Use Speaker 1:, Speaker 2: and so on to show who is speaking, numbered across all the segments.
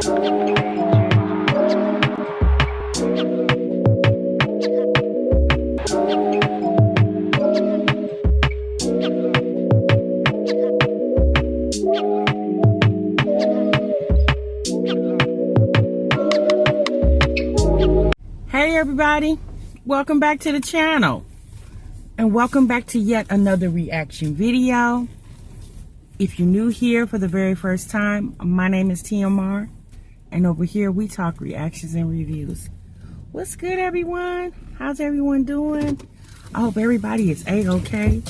Speaker 1: Hey everybody, welcome back to the channel and welcome back to yet another reaction video. If you're new here for the very first time, my name is TMR and over here we talk reactions and reviews. What's good everyone? How's everyone doing? I hope everybody is A-okay.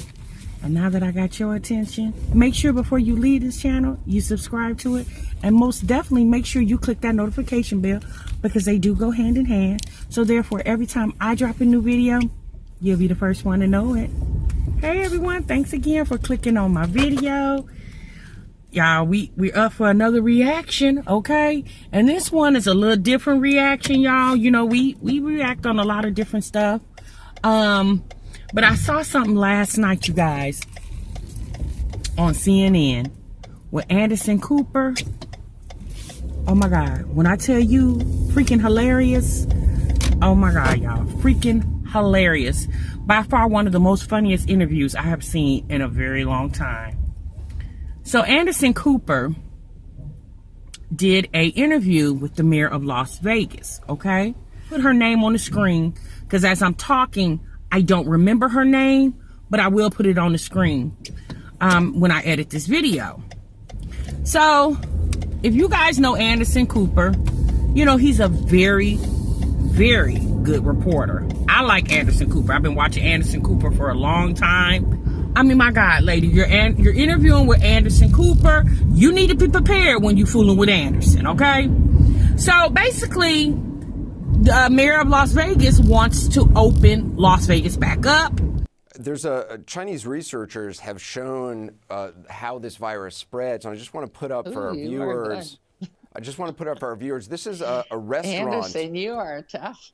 Speaker 1: And now that I got your attention, make sure before you leave this channel, you subscribe to it. And most definitely make sure you click that notification bell because they do go hand in hand. So therefore, every time I drop a new video, you'll be the first one to know it. Hey everyone, thanks again for clicking on my video. Y'all, we're up for another reaction, okay? And this one is a little different reaction, y'all. You know, we react on a lot of different stuff. But I saw something last night, you guys, on CNN with Anderson Cooper. Oh my God, when I tell you freaking hilarious, oh my God, y'all, freaking hilarious. By far one of the most funniest interviews I have seen in a very long time. So Anderson Cooper did a interview with the mayor of Las Vegas, okay? Put her name on the screen because as I'm talking, I don't remember her name, but I will put it on the screen when I edit this video. So, if you guys know Anderson Cooper, you know he's a very, very good reporter. I like Anderson Cooper. I've been watching Anderson Cooper for a long time. I mean, my God, lady, you're interviewing with Anderson Cooper. You need to be prepared when you're fooling with Anderson, okay? So, basically, the mayor of Las Vegas wants to open Las Vegas back up.
Speaker 2: There's Chinese researchers have shown how this virus spreads. And I just want to put up for our viewers. I just want to put up for our viewers. This is a restaurant.
Speaker 3: Anderson, you are tough.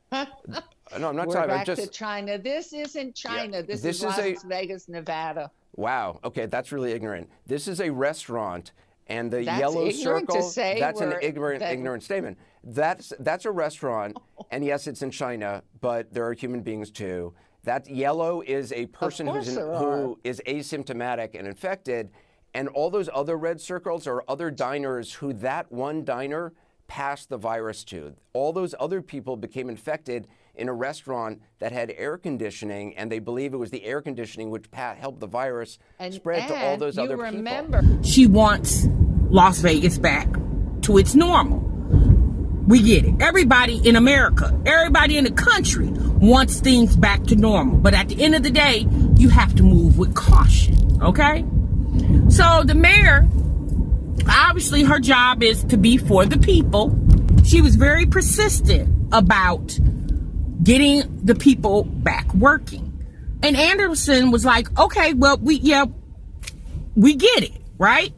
Speaker 2: No, I'm not
Speaker 3: We're
Speaker 2: talking.
Speaker 3: back to China. This isn't China.
Speaker 2: Yeah,
Speaker 3: this is Las Vegas, Nevada.
Speaker 2: Wow. Okay, that's really ignorant. This is a restaurant, and the
Speaker 3: That's
Speaker 2: yellow
Speaker 3: ignorant
Speaker 2: circle.
Speaker 3: to say
Speaker 2: That's an ignorant statement. That's a restaurant, and yes, it's in China, but there are human beings too. That yellow is a person who is asymptomatic and infected, and all those other red circles are other diners who that one diner passed the virus to. All those other people became infected in a restaurant that had air conditioning, and they believe it was the air conditioning which helped the virus spread to all those other people.
Speaker 1: She wants Las Vegas back to its normal. We get it. Everybody in America, everybody in the country wants things back to normal. But at the end of the day, you have to move with caution, okay? So the mayor, obviously her job is to be for the people. She was very persistent about getting the people back working. And Anderson was like, okay, well, we get it, right?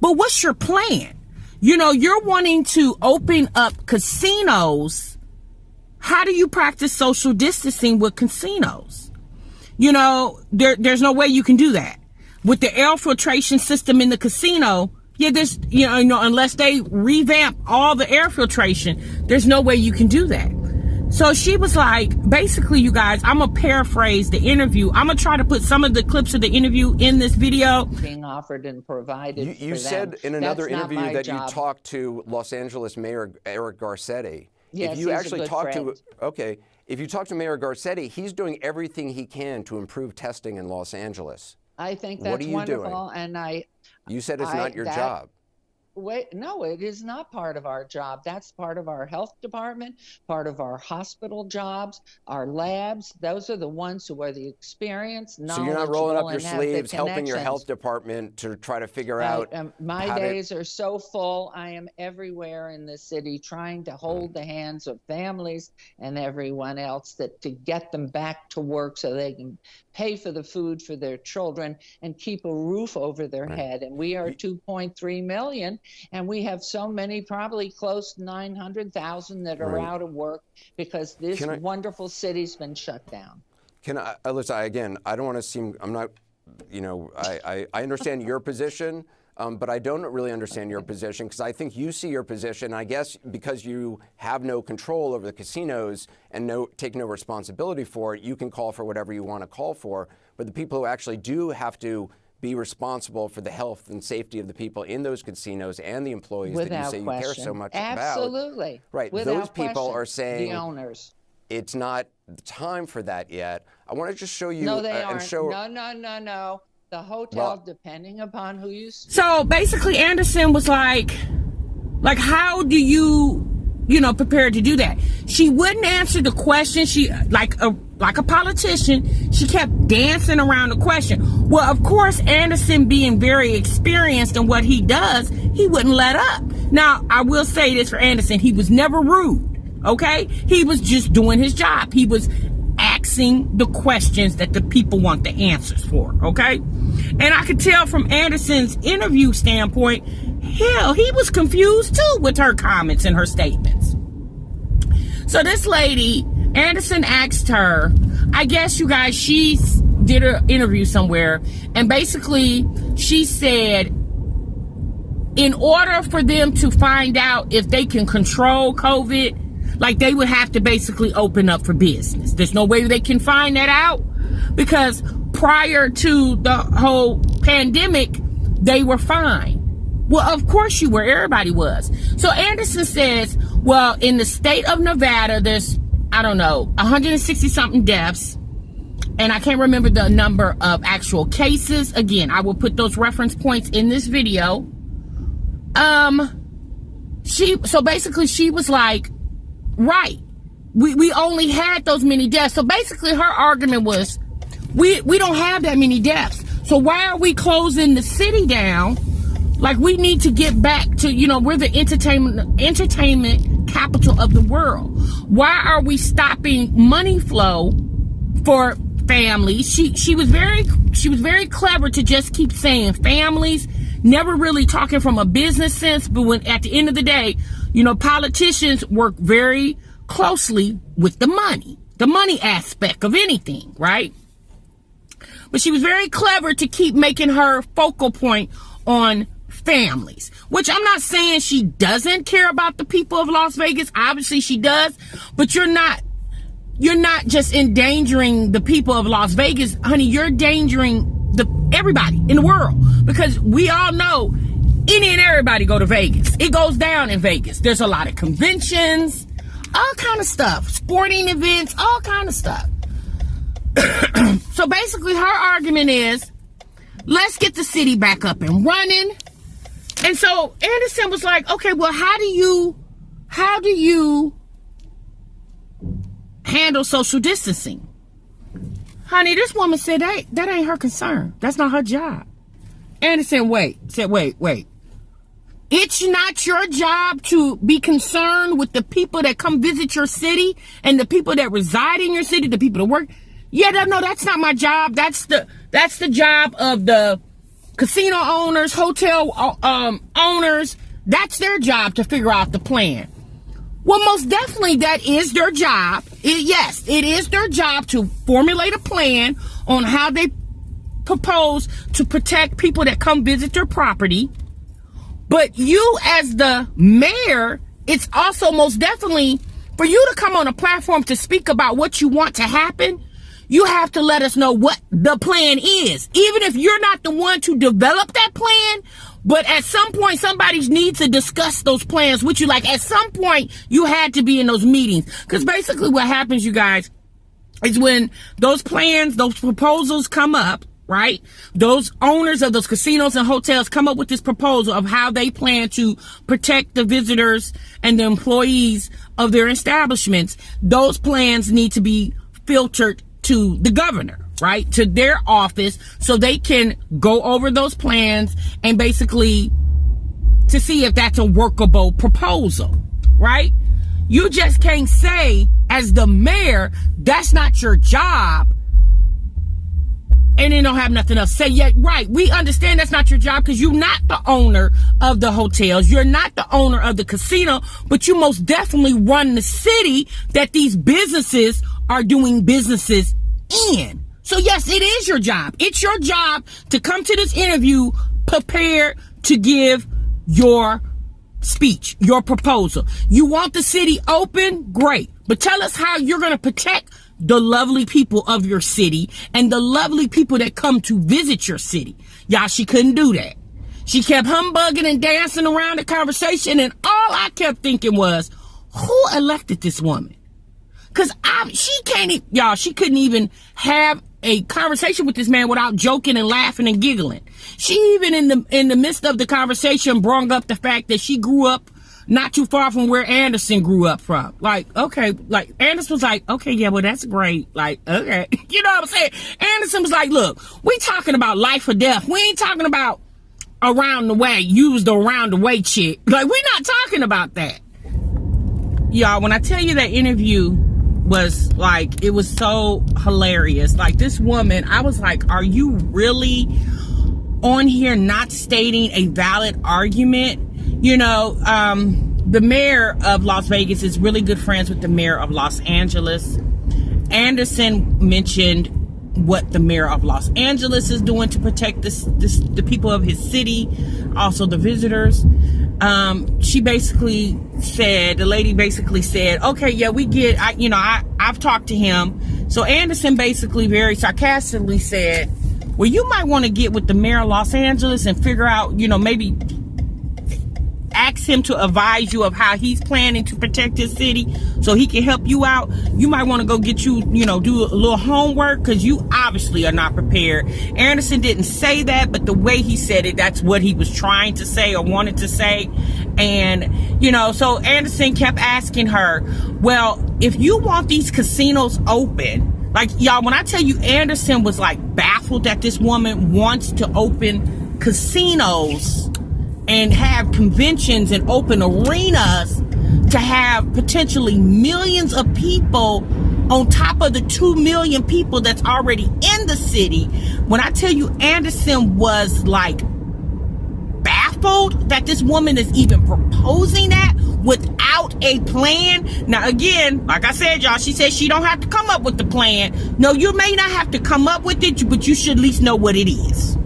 Speaker 1: But what's your plan? You know, you're wanting to open up casinos. How do you practice social distancing with casinos? You know, there's no way you can do that. With the air filtration system in the casino, yeah, there's, you know, unless they revamp all the air filtration, there's no way you can do that. So she was like, basically, you guys, I'm going to paraphrase the interview. I'm going to try to put some of the clips of the interview in this video.
Speaker 3: Being offered and provided
Speaker 2: You said in another interview that you talked to Los Angeles Mayor Eric Garcetti.
Speaker 3: Yes,
Speaker 2: if you
Speaker 3: he's
Speaker 2: actually
Speaker 3: a good
Speaker 2: talk
Speaker 3: friend.
Speaker 2: if you talk to Mayor Garcetti, he's doing everything he can to improve testing in Los Angeles.
Speaker 3: I think that's wonderful. And
Speaker 2: you said it's not your job.
Speaker 3: Wait, no, it is not part of our job. That's part of our health department, part of our hospital jobs, our labs. Those are the ones who are the experienced, knowledgeable.
Speaker 2: So you're not rolling up your sleeves, helping your health department to try to figure out.
Speaker 3: My days are so full. I am everywhere in the city trying to hold the hands of families and everyone else to get them back to work so they can pay for the food for their children and keep a roof over their head. And we are 2.3 million. And we have so many, probably close to 900,000 that are out of work because this wonderful city's been shut down.
Speaker 2: Can I, listen, again, I don't want to seem, I'm not, you know, I understand your position, But I don't really understand your position, because I think you see your position, I guess, because you have no control over the casinos and take no responsibility for it, you can call for whatever you want to call for. But the people who actually do have to be responsible for the health and safety of the people in those casinos and the employees that you say you care so much about.
Speaker 3: Absolutely.
Speaker 2: Right.
Speaker 3: Without
Speaker 2: those people
Speaker 3: question.
Speaker 2: are saying
Speaker 3: The owners.
Speaker 2: It's not the time for that yet. I want to just show you.
Speaker 3: No, they
Speaker 2: and
Speaker 3: aren't.
Speaker 2: show.
Speaker 3: No. The hotel, depending upon who you...
Speaker 1: So basically, Anderson was like, how do you prepare to do that? She wouldn't answer the question. She, like a politician, she kept dancing around the question. Well, of course, Anderson, being very experienced in what he does, he wouldn't let up. Now, I will say this for Anderson. He was never rude, okay? He was just doing his job. He was asking the questions that the people want the answers for, okay? And I could tell from Anderson's interview standpoint, hell, he was confused too with her comments and her statements. So this lady, Anderson asked her, I guess you guys, she did an interview somewhere, and basically she said, in order for them to find out if they can control COVID, like, they would have to basically open up for business. There's no way they can find that out, because prior to the whole pandemic, they were fine. Well, of course you were. Everybody was. So Anderson says, well, in the state of Nevada, there's, 160 something deaths. And I can't remember the number of actual cases. Again, I will put those reference points in this video. So basically she was like, right, we only had those many deaths. So basically her argument was, we don't have that many deaths. So why are we closing the city down? Like, we need to get back to, we're the entertainment capital of the world. Why are we stopping money flow for families? She was very clever to just keep saying families, never really talking from a business sense. But when at the end of the day, politicians work very closely with the money aspect of anything, right? But she was very clever to keep making her focal point on families, which I'm not saying she doesn't care about the people of Las Vegas. Obviously she does, but you're not just endangering the people of Las Vegas, honey. You're endangering everybody in the world, because we all know any and everybody go to Vegas. It goes down in Vegas. There's a lot of conventions, all kind of stuff, sporting events, all kind of stuff. So basically her argument is, let's get the city back up and running. And so Anderson was like, okay, well, how do you handle social distancing? Honey, this woman said that ain't her concern. That's not her job. Anderson wait. It's not your job to be concerned with the people that come visit your city and the people that reside in your city, the people that work. Yeah, no, that's not my job. That's the job of the casino owners, hotel owners. That's their job to figure out the plan. Well, most definitely that is their job. Yes, it is their job to formulate a plan on how they propose to protect people that come visit their property. But you, as the mayor, it's also most definitely for you to come on a platform to speak about what you want to happen. You have to let us know what the plan is, even if you're not the one to develop that plan. But at some point, somebody needs to discuss those plans with you. Like, at some point, you had to be in those meetings. Because basically what happens, you guys, is when those plans, those proposals come up, right? Those owners of those casinos and hotels come up with this proposal of how they plan to protect the visitors and the employees of their establishments. Those plans need to be filtered to the governor, right? To their office, so they can go over those plans and basically to see if that's a workable proposal, right? You just can't say, as the mayor, that's not your job, and then don't have nothing else to say. Yet, right, we understand that's not your job, because you're not the owner of the hotels, you're not the owner of the casino, but you most definitely run the city that these businesses are doing businesses in. So yes, it is your job. It's your job to come to this interview prepared to give your speech, your proposal. You want the city open? Great. But tell us how you're going to protect the lovely people of your city and the lovely people that come to visit your city. Y'all, she couldn't do that. She kept humbugging and dancing around the conversation, and all I kept thinking was, who elected this woman? Because she couldn't even have a conversation with this man without joking and laughing and giggling. She even in the midst of the conversation brought up the fact that she grew up not too far from where Anderson grew up from. Like, okay, like Anderson was like, okay, yeah, well, that's great. Like, okay. You know what I'm saying? Anderson was like, look, we talking about life or death. We ain't talking about around the way. You was the around the way chick. Like, we're not talking about that. Y'all, when I tell you that interview was like, it was so hilarious. Like, this woman, I was like, are you really on here not stating a valid argument? You know, the mayor of Las Vegas is really good friends with the mayor of Los Angeles. Anderson mentioned what the mayor of Los Angeles is doing to protect the people of his city, also the visitors. She basically said, the lady basically said, okay, yeah, we get, I've talked to him. So Anderson basically very sarcastically said, well, you might want to get with the mayor of Los Angeles and figure out, maybe ask him to advise you of how he's planning to protect his city so he can help you out. You might want to go get do a little homework, because you obviously are not prepared. Anderson didn't say that, but the way he said it, that's what he was trying to say or wanted to say. And, so Anderson kept asking her, well, if you want these casinos open, like, y'all, when I tell you Anderson was like baffled that this woman wants to open casinos and have conventions and open arenas to have potentially millions of people on top of the 2 million people that's already in the city. When I tell you Anderson was like baffled that this woman is even proposing that without a plan. Now, again, like I said, y'all, she said she don't have to come up with the plan. No, you may not have to come up with it, but you should at least know what it is.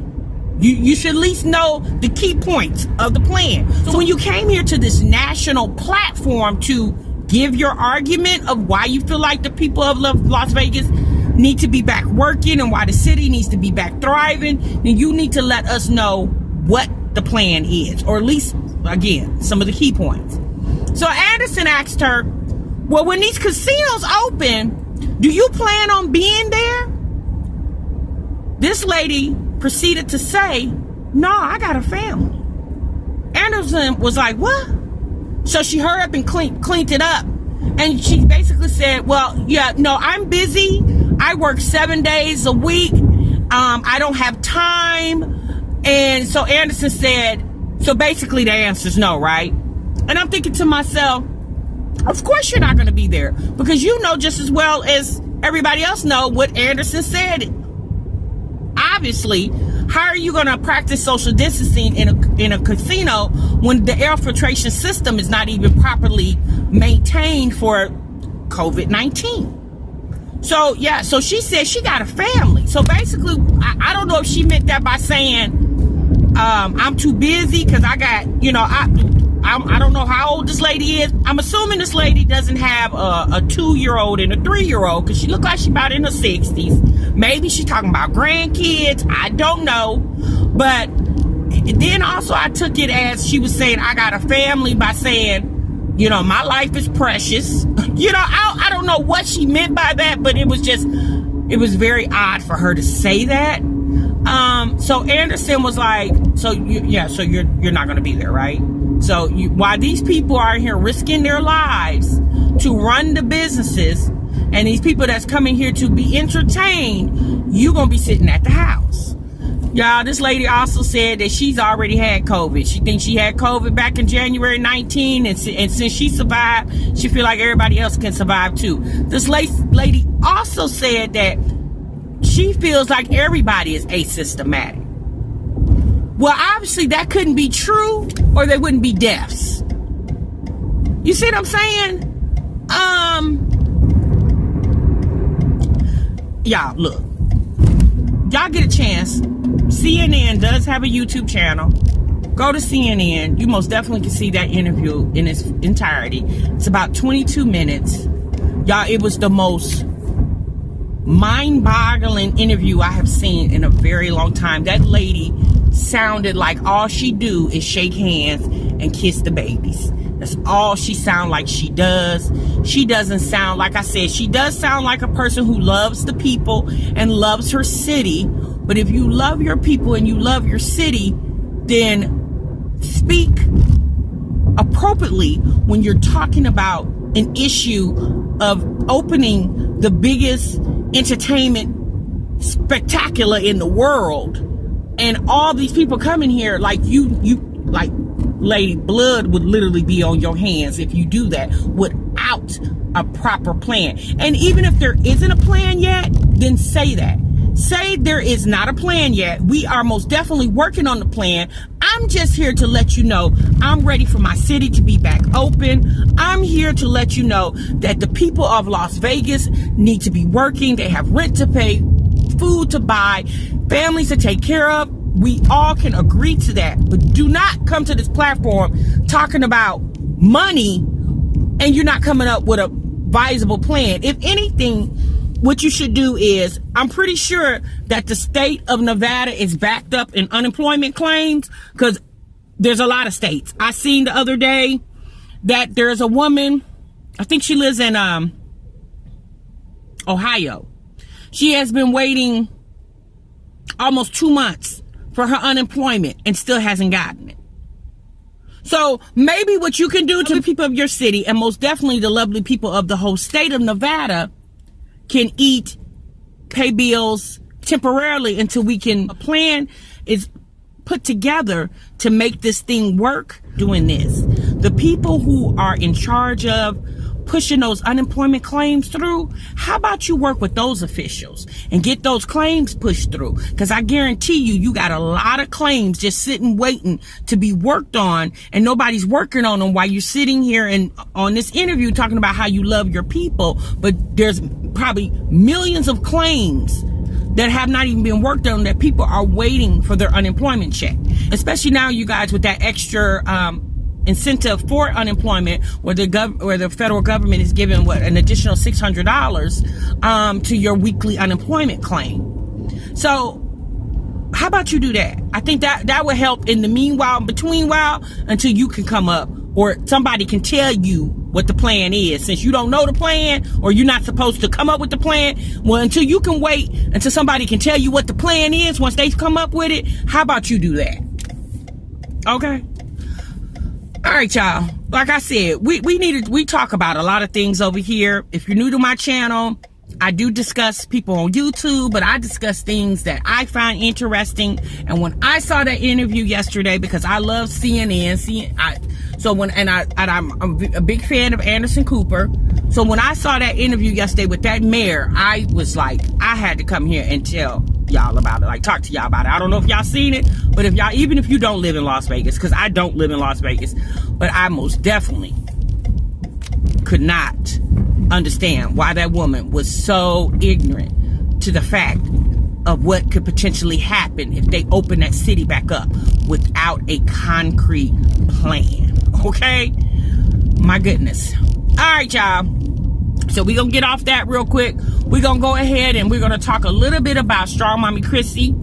Speaker 1: You should at least know the key points of the plan. So when you came here to this national platform to give your argument of why you feel like the people of Las Vegas need to be back working and why the city needs to be back thriving, then you need to let us know what the plan is, or at least, again, some of the key points. So Anderson asked her, well, when these casinos open, do you plan on being there? This lady proceeded to say, no, I got a family. Anderson was like, what? So she hurried up and cleaned it up. And she basically said, well, yeah, no, I'm busy. I work 7 days a week. I don't have time. And so Anderson said, so basically the answer is no, right? And I'm thinking to myself, of course you're not going to be there, because you know just as well as everybody else know what Anderson said. Obviously, how are you going to practice social distancing in a casino when the air filtration system is not even properly maintained for COVID-19? So, yeah, so she said she got a family. So basically, I don't know if she meant that by saying, I'm too busy because I got, I don't know how old this lady is. I'm assuming this lady doesn't have a 2-year-old and a 3-year-old, because she looked like she's about in her 60s. Maybe she's talking about grandkids. I don't know. But then also I took it as she was saying, I got a family, by saying, my life is precious. I don't know what she meant by that, but it was very odd for her to say that. So Anderson was like, so you're not going to be there, right? So while these people are here risking their lives to run the businesses, and these people that's coming here to be entertained, you're going to be sitting at the house. Y'all, this lady also said that she's already had COVID. She thinks she had COVID back in January 19, and since she survived, she feel like everybody else can survive too. This lady also said that she feels like everybody is asymptomatic. Well, obviously that couldn't be true, or there wouldn't be deaths. You see what I'm saying? Y'all, look. Y'all get a chance. CNN does have a YouTube channel. Go to CNN. You most definitely can see that interview in its entirety. It's about 22 minutes. Y'all, it was the most mind-boggling interview I have seen in a very long time. That lady sounded like all she do is shake hands and kiss the babies. That's all she sound like she does. She doesn't sound, like I said, she does sound like a person who loves the people and loves her city. But if you love your people and you love your city, then speak appropriately when you're talking about an issue of opening the biggest entertainment spectacular in the world, and all these people coming here, like you like, lady, blood would literally be on your hands if you do that without a proper plan. And even if there isn't a plan yet, then say that. Say there is not a plan yet. We are most definitely working on the plan. I'm just here to let you know I'm ready for my city to be back open. I'm here to let you know that the people of Las Vegas need to be working. They have rent to pay, food to buy, families to take care of. We all can agree to that. But do not come to this platform talking about money and you're not coming up with a viable plan. If anything, what you should do is, I'm pretty sure that the state of Nevada is backed up in unemployment claims, because there's a lot of states. I seen the other day that there's a woman, I think she lives in Ohio. She has been waiting almost 2 months for her unemployment and still hasn't gotten it. So maybe what you can do to the people of your city, and most definitely the lovely people of the whole state of Nevada, can eat, pay bills temporarily until we can, a plan is put together to make this thing work. Doing this, the people who are in charge of pushing those unemployment claims through, how about you work with those officials and get those claims pushed through? Because I guarantee you got a lot of claims just sitting waiting to be worked on, and nobody's working on them while you're sitting here and on this interview talking about how you love your people. But there's probably millions of claims that have not even been worked on, that people are waiting for their unemployment check. Especially now, you guys, with that extra incentive for unemployment, where the federal government is giving an additional $600 to your weekly unemployment claim. So how about you do that? I think that would help in the meanwhile, between while, until you can come up, or somebody can tell you what the plan is. Since you don't know the plan, or you're not supposed to come up with the plan, well, until you can wait until somebody can tell you what the plan is once they come up with it, how about you do that? Okay? All right, y'all. Like I said, we talk about a lot of things over here. If you're new to my channel, I do discuss people on YouTube, but I discuss things that I find interesting. And when I saw that interview yesterday, because I love CNN, I'm a big fan of Anderson Cooper. So when I saw that interview yesterday with that mayor, I was like, I had to come here and tell y'all about it, like talk to y'all about it. I don't know if y'all seen it, but if y'all, even if you don't live in Las Vegas, because I don't live in Las Vegas, but I most definitely could not understand why that woman was so ignorant to the fact of what could potentially happen if they open that city back up without a concrete plan. Okay? My goodness. All right, y'all. So we're going to get off that real quick. We're going to go ahead and we're going to talk a little bit about Strong Mommy Chrissy.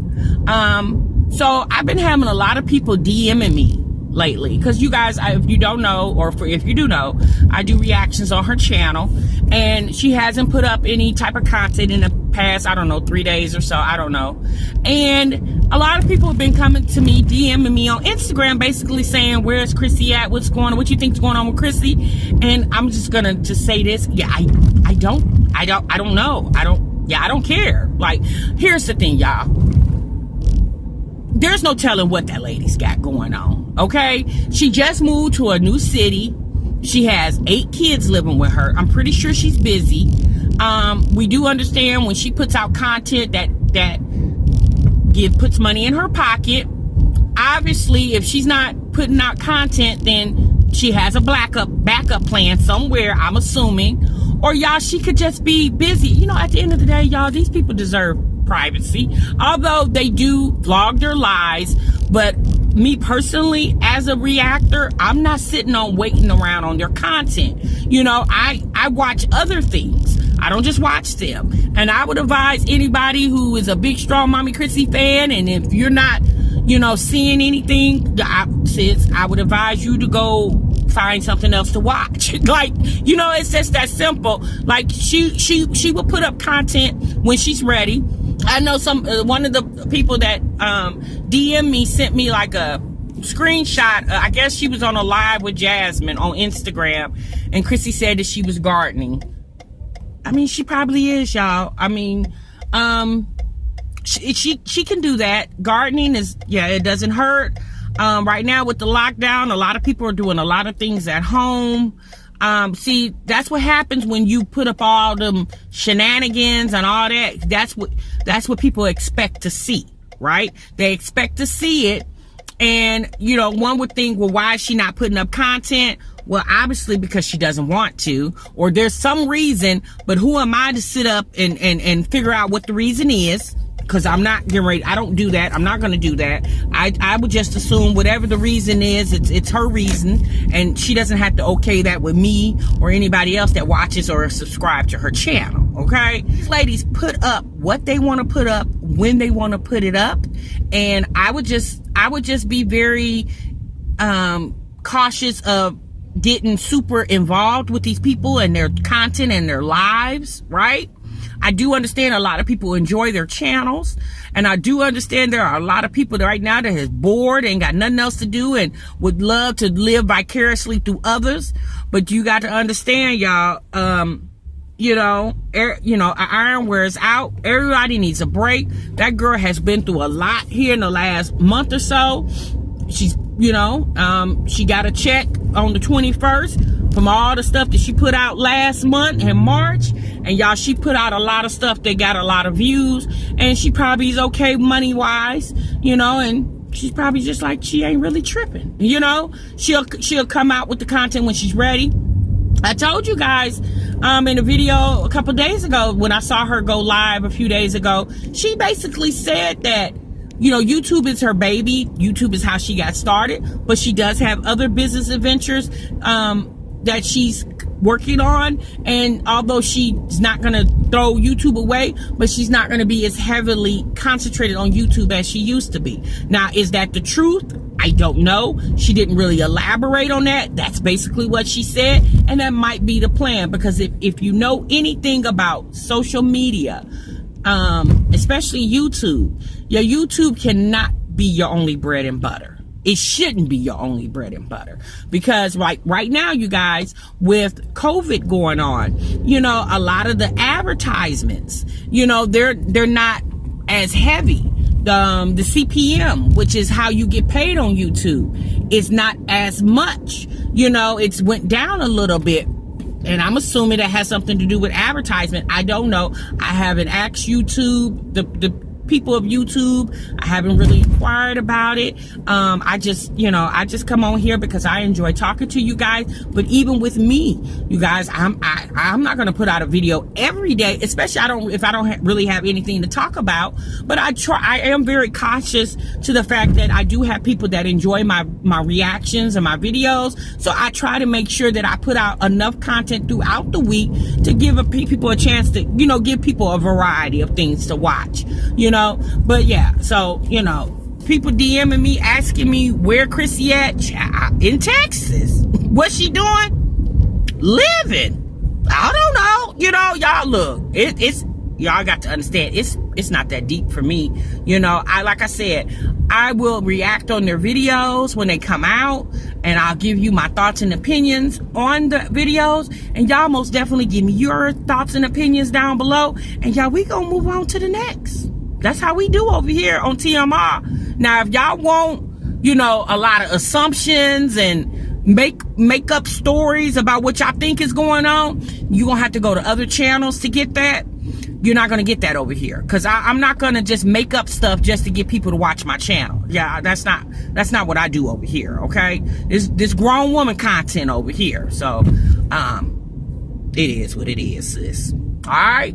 Speaker 1: So I've been having a lot of people DMing me lately, because you guys, if you don't know, or if you do know, I do reactions on her channel, and she hasn't put up any type of content in the past, I don't know, 3 days or so, I don't know. And a lot of people have been coming to me, DMing me on Instagram, basically saying, where's Chrissy at, what's going on, what you think's going on with Chrissy? And I'm just gonna just say this, yeah, I don't know, I don't care. Like, here's the thing, y'all. There's no telling what that lady's got going on, okay? She just moved to a new city. She has 8 kids living with her. I'm pretty sure she's busy. We do understand when she puts out content that puts money in her pocket. Obviously, if she's not putting out content, then she has a backup plan somewhere, I'm assuming. Or y'all, she could just be busy. You know, at the end of the day, y'all, these people deserve privacy, although they do vlog their lives. But me personally, as a reactor, I'm not sitting on waiting around on their content. You know, I watch other things. I don't just watch them. And I would advise anybody who is a big, strong Mommy Chrissy fan, and if you're not, you know, seeing anything, I would advise you to go find something else to watch. Like, you know, it's just that simple. Like, she will put up content when she's ready. I know one of the people that DM me sent me like a screenshot. I guess she was on a live with Jasmine on Instagram, and Chrissy said that she was gardening. I mean, she probably is, y'all. I mean, she can do that. Gardening is, yeah, it doesn't hurt. Right now with the lockdown, a lot of people are doing a lot of things at home. See, that's what happens when you put up all them shenanigans and all that. That's what people expect to see, right? They expect to see it. And, you know, one would think, well, why is she not putting up content? Well, obviously because she doesn't want to, or there's some reason, but who am I to sit up and figure out what the reason is? Because I'm not getting ready. I don't do that. I'm not going to do that. I would just assume whatever the reason is, it's her reason, and she doesn't have to okay that with me or anybody else that watches or subscribe to her channel. Okay, these ladies put up what they want to put up when they want to put it up, and I would just be very cautious of getting super involved with these people and their content and their lives, right? I do understand a lot of people enjoy their channels, and I do understand there are a lot of people right now that is bored and got nothing else to do and would love to live vicariously through others. But you got to understand, y'all, iron wears out. Everybody needs a break. That girl has been through a lot here in the last month or so. She's, she got a check on the 21st from all the stuff that she put out last month in March. And y'all, she put out a lot of stuff that got a lot of views, and she probably is okay money wise, and she's probably just like, she ain't really tripping, she'll come out with the content when she's ready. I told you guys in a video a couple days ago when I saw her go live a few days ago, she basically said that, YouTube is her baby. YouTube is how she got started, but she does have other business adventures that she's working on. And although she's not going to throw YouTube away, but she's not going to be as heavily concentrated on YouTube as she used to be. Now, is that the truth? I don't know. She didn't really elaborate on that. That's basically what she said. And that might be the plan, because if you know anything about social media, especially YouTube, your YouTube cannot be your only bread and butter. It shouldn't be your only bread and butter, because right now, you guys, with COVID going on, a lot of the advertisements, they're not as heavy. The CPM, which is how you get paid on YouTube, is not as much. It's went down a little bit. And I'm assuming that has something to do with advertisement. I don't know. I haven't asked YouTube, the people of YouTube. I haven't really inquired about it. I just come on here because I enjoy talking to you guys. But even with me, you guys, I'm not going to put out a video every day, especially if I don't really have anything to talk about. But I am very cautious to the fact that I do have people that enjoy my reactions and my videos. So I try to make sure that I put out enough content throughout the week to give people a chance to, give people a variety of things to watch, But yeah, so, people DMing me, asking me where Chrissy at. In Texas. What's she doing? Living. I don't know. Y'all look, y'all got to understand, it's not that deep for me. Like I said, I will react on their videos when they come out, and I'll give you my thoughts and opinions on the videos, and y'all most definitely give me your thoughts and opinions down below, and y'all, we gonna move on to the next. That's how we do over here on TMR. Now, if y'all want, a lot of assumptions and make up stories about what y'all think is going on, you're gonna have to go to other channels to get that. You're not gonna get that over here, because I'm not gonna just make up stuff just to get people to watch my channel. Yeah, that's not what I do over here. Okay, this grown woman content over here. So, it is what it is, sis. All right,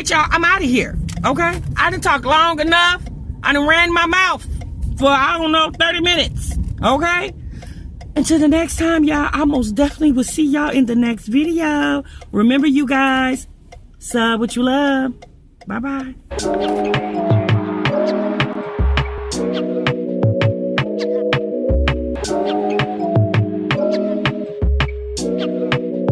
Speaker 1: y'all. I'm out of here. Okay, I done talked long enough. I done ran my mouth. for, I don't know, 30 minutes. Okay? Until the next time, y'all, I most definitely will see y'all in the next video. Remember, you guys, sub what you love. Bye-bye.